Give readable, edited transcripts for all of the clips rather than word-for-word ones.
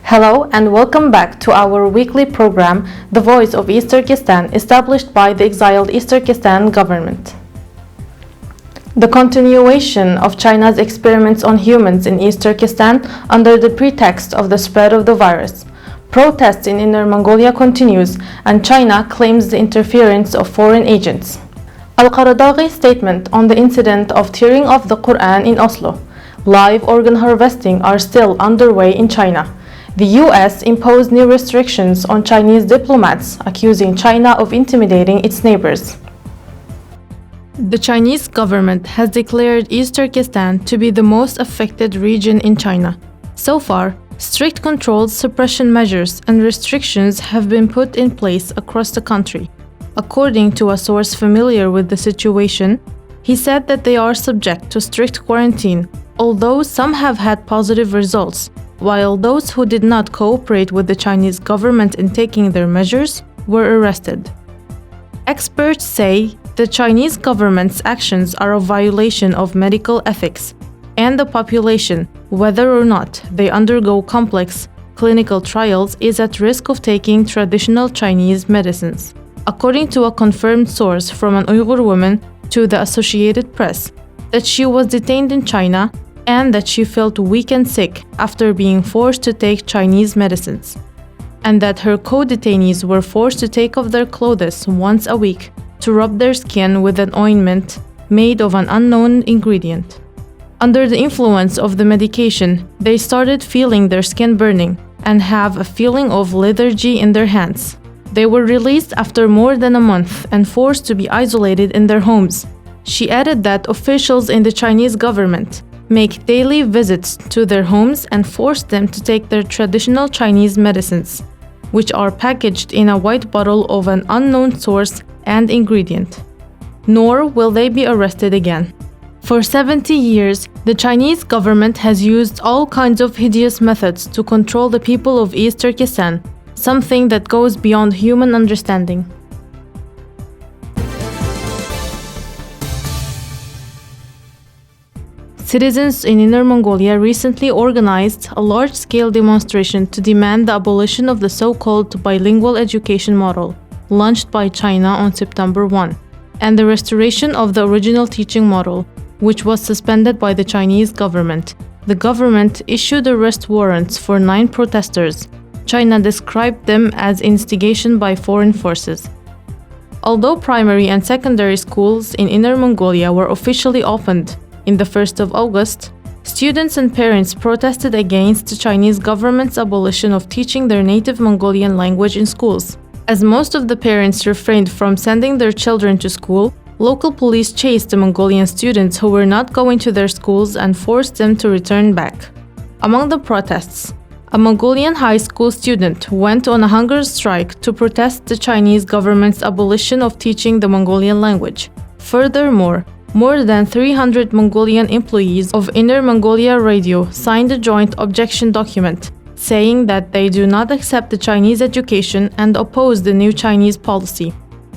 Hello and welcome back to our weekly program, The Voice of East Turkistan, established by the exiled East Turkestan government. The continuation of China's experiments on humans in East Turkestan under the pretext of the spread of the virus. Protests in Inner Mongolia continues and China claims the interference of foreign agents. Al-Qaradaghi's statement on the incident of tearing of the Quran in Oslo. Live organ harvesting are still underway in China. The US imposed new restrictions on Chinese diplomats, accusing China of intimidating its neighbors. The Chinese government has declared East Turkestan to be the most affected region in China. So far, strict controls, suppression measures, and restrictions have been put in place across the country. According to a source familiar with the situation, he said that they are subject to strict quarantine, although some have had positive results, while those who did not cooperate with the Chinese government in taking their measures were arrested. Experts say the Chinese government's actions are a violation of medical ethics, and the population, whether or not they undergo complex clinical trials, is at risk of taking traditional Chinese medicines. According to a confirmed source from an Uyghur woman to the Associated Press, that she was detained in China and that she felt weak and sick after being forced to take Chinese medicines, and that her co-detainees were forced to take off their clothes once a week to rub their skin with an ointment made of an unknown ingredient. Under the influence of the medication, they started feeling their skin burning and have a feeling of lethargy in their hands. They were released after more than a month and forced to be isolated in their homes. She added that officials in the Chinese government make daily visits to their homes and force them to take their traditional Chinese medicines, which are packaged in a white bottle of an unknown source and ingredient. Nor will they be arrested again. For 70 years, the Chinese government has used all kinds of hideous methods to control the people of East Turkestan, something that goes beyond human understanding. Citizens in Inner Mongolia recently organized a large-scale demonstration to demand the abolition of the so-called bilingual education model, launched by China on September 1, and the restoration of the original teaching model, which was suspended by the Chinese government. The government issued arrest warrants for 9 protesters. China described them as instigation by foreign forces. Although primary and secondary schools in Inner Mongolia were officially opened in the 1st of August, students and parents protested against the Chinese government's abolition of teaching their native Mongolian language in schools. As most of the parents refrained from sending their children to school, local police chased the Mongolian students who were not going to their schools and forced them to return back. Among the protests, a Mongolian high school student went on a hunger strike to protest the Chinese government's abolition of teaching the Mongolian language. Furthermore, more than 300 Mongolian employees of Inner Mongolia Radio signed a joint objection document, saying that they do not accept the Chinese education and oppose the new Chinese policy.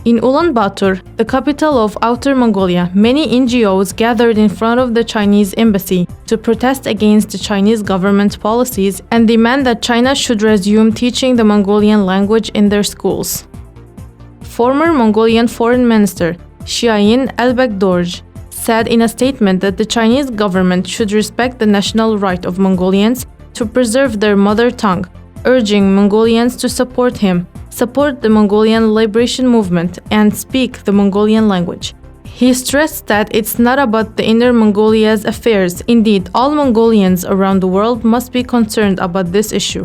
In Ulaanbaatar, the capital of Outer Mongolia, many NGOs gathered in front of the Chinese embassy to protest against the Chinese government's policies and demand that China should resume teaching the Mongolian language in their schools. Former Mongolian Foreign Minister Xiayin Elbekdorj said in a statement that the Chinese government should respect the national right of Mongolians to preserve their mother tongue, urging Mongolians to support him, support the Mongolian liberation movement, and speak the Mongolian language. He stressed that it's not about the Inner Mongolia's affairs. Indeed, all Mongolians around the world must be concerned about this issue.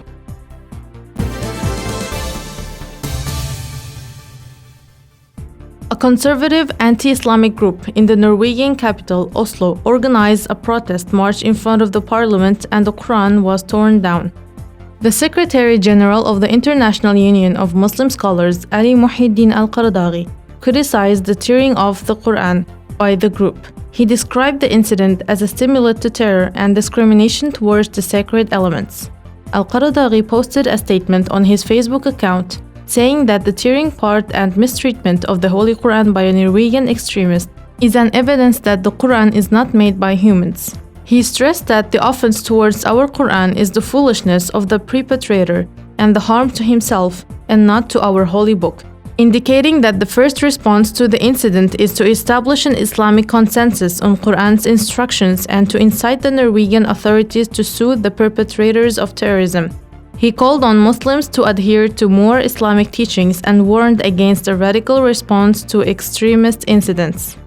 A conservative anti-Islamic group in the Norwegian capital, Oslo, organized a protest march in front of the parliament and the Quran was torn down. The Secretary General of the International Union of Muslim Scholars, Ali Muhyiddin Al-Qaradaghi, criticized the tearing of the Quran by the group. He described the incident as a stimulus to terror and discrimination towards the sacred elements. Al-Qaradaghi posted a statement on his Facebook account saying that the tearing part and mistreatment of the Holy Quran by a Norwegian extremist is an evidence that the Quran is not made by humans. He stressed that the offense towards our Quran is the foolishness of the perpetrator and the harm to himself and not to our holy book, indicating that the first response to the incident is to establish an Islamic consensus on Quran's instructions and to incite the Norwegian authorities to sue the perpetrators of terrorism. He called on Muslims to adhere to more Islamic teachings and warned against a radical response to extremist incidents.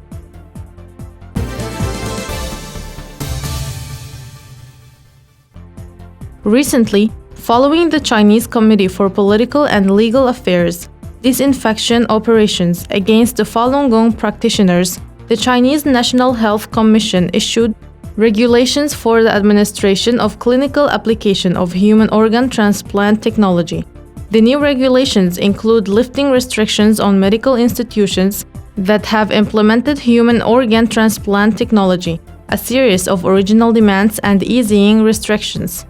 Recently, following the Chinese Committee for Political and Legal Affairs disinfection operations against the Falun Gong practitioners, the Chinese National Health Commission issued regulations for the administration of clinical application of human organ transplant technology. The new regulations include lifting restrictions on medical institutions that have implemented human organ transplant technology, a series of original demands, and easing restrictions.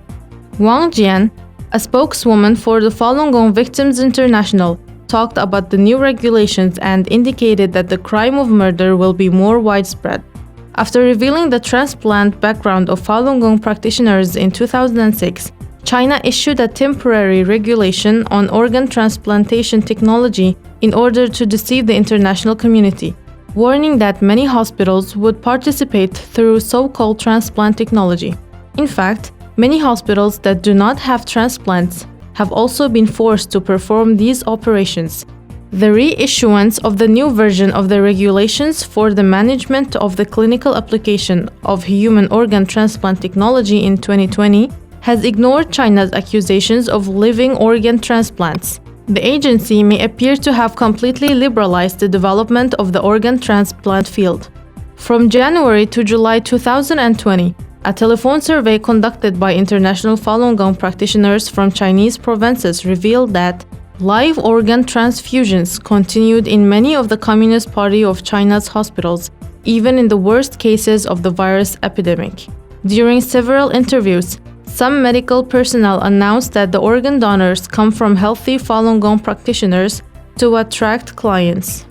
Wang Jian, a spokeswoman for the Falun Gong Victims International, talked about the new regulations and indicated that the crime of murder will be more widespread. After revealing the transplant background of Falun Gong practitioners in 2006, China issued a temporary regulation on organ transplantation technology in order to deceive the international community, warning that many hospitals would participate through so-called transplant technology. In fact, many hospitals that do not have transplants have also been forced to perform these operations. The reissuance of the new version of the regulations for the management of the clinical application of human organ transplant technology in 2020 has ignored China's accusations of living organ transplants. The agency may appear to have completely liberalized the development of the organ transplant field. From January to July 2020, a telephone survey conducted by international Falun Gong practitioners from Chinese provinces revealed that live organ transfusions continued in many of the Communist Party of China's hospitals, even in the worst cases of the virus epidemic. During several interviews, some medical personnel announced that the organ donors come from healthy Falun Gong practitioners to attract clients.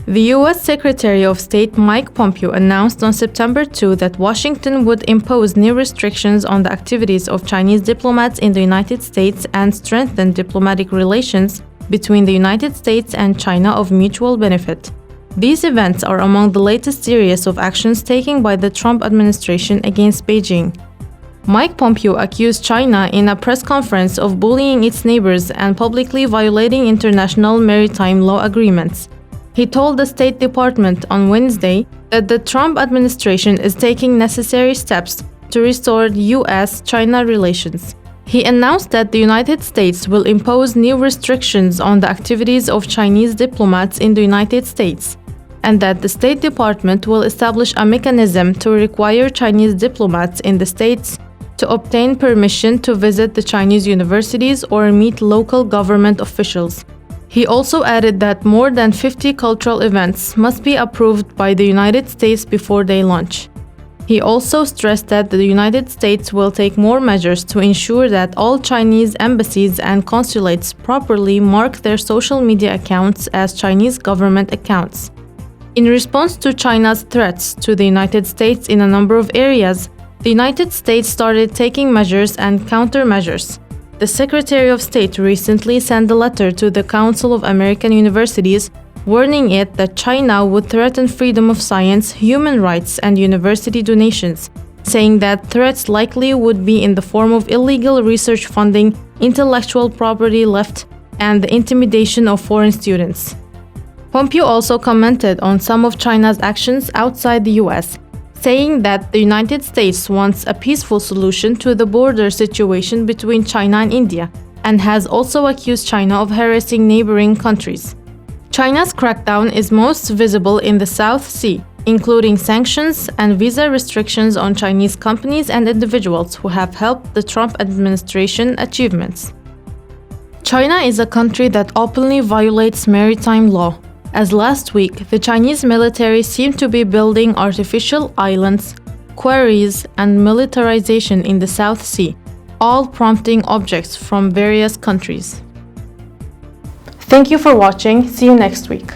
The U.S. Secretary of State Mike Pompeo announced on September 2 that Washington would impose new restrictions on the activities of Chinese diplomats in the United States and strengthen diplomatic relations between the United States and China of mutual benefit. These events are among the latest series of actions taken by the Trump administration against Beijing. Mike Pompeo accused China in a press conference of bullying its neighbors and publicly violating international maritime law agreements. He told the State Department on Wednesday that the Trump administration is taking necessary steps to restore U.S.-China relations. He announced that the United States will impose new restrictions on the activities of Chinese diplomats in the United States, and that the State Department will establish a mechanism to require Chinese diplomats in the States to obtain permission to visit the Chinese universities or meet local government officials. He also added that more than 50 cultural events must be approved by the United States before they launch. He also stressed that the United States will take more measures to ensure that all Chinese embassies and consulates properly mark their social media accounts as Chinese government accounts. In response to China's threats to the United States in a number of areas, the United States started taking measures and countermeasures. The Secretary of State recently sent a letter to the Council of American Universities warning it that China would threaten freedom of science, human rights, and university donations, saying that threats likely would be in the form of illegal research funding, intellectual property theft, and the intimidation of foreign students. Pompeo also commented on some of China's actions outside the U.S., saying that the United States wants a peaceful solution to the border situation between China and India, and has also accused China of harassing neighboring countries. China's crackdown is most visible in the South Sea, including sanctions and visa restrictions on Chinese companies and individuals who have helped the Trump administration achievements. China is a country that openly violates maritime law, as last week the Chinese military seemed to be building artificial islands, quarries, and militarization in the South Sea, all prompting objects from various countries. Thank you for watching. See you next week.